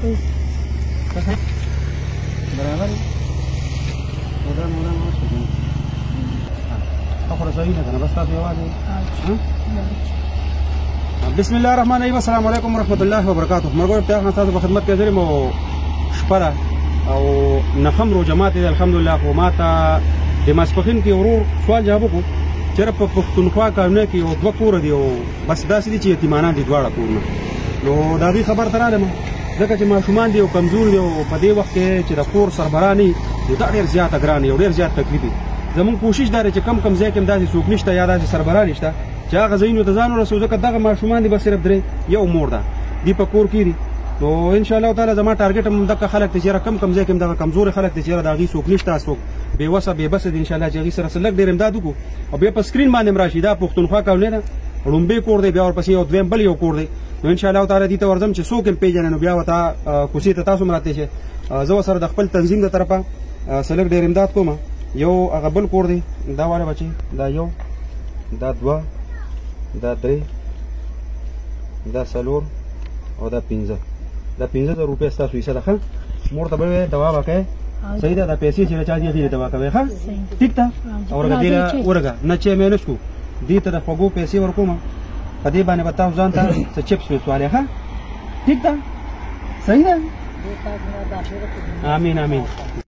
برابر خبره صحیح نه کنه بس تاسو یوازې بسم الله الرحمن الرحیم. السلام علیکم ورحمۃ اللہ وبرکاتہ. مرګور ته تاسو په خدمت کې حاضر مو شپره او نخم رو جماعت الحمدلله. خو ماته د ماسپخین کې ورور سوال جواب وکړو چې په پښتونخوا کارونه کې یو دوه کور دی او بس داسې دي چې یتیمانان دي دواړه کورونه. نو دا دې خبر ته راغلم ځکه چې ماشومان دي او کمزور دي او په دې وخت کې چې د کور سربراني دا ډېر زیاته ګران او ډېر زیات تکلیف دي. زموږ کوشش دا دی چې کم کم ځای کې داسې څوک نشته یا داسې سربران نشته چې هغه ځایونو ته ځان ورسوو ځکه دغه ماشومان دي بس صرف درې یو مور ده دي په کور کې دي. نو ان شاء الله تعالی زما ټارګټ هم دغه خلک دي چې کم کم ځای کې دغه کمزور خلک دي چې د هغې څوک نشته څوک بې وسه بې بسه دي ان شاء الله چې هغې سره لږ ډېر امداد وکړو او بیا په سکرین باندې هم راشي دا پښتونخوا کولنۍ ده لومبۍ کور دی بیا ورپسې یو دویم بل یو کور دی. نو ان شاء الله تعالی دې ته ورځم چې څوک هم پېژنې نو بیا ورته کوڅې ته تاسو هم راتلی شئ. زه ورسره د خپل تنظیم د طرفه څه لږ ډېر امداد کوم. یو هغه بل کور دی دا واړه بچي دا یو دا دوه دا درې دا څلور او دا پنځه دا 15,000 روپۍ ستاسو حصه ده. ښه مور ته به وایې دوا به کوې صحیح ده. دا پیسې چې چا دي هغې دوا کوې ښه ټیک ده. او ورګه دې ورګه نه چې مې نه شو دې ته د خوږو پیسې ورکوم په دې باندې به تاسو ځان ته څه چپس وسوالې ښه ټیک ده صحیح ده. امین امین.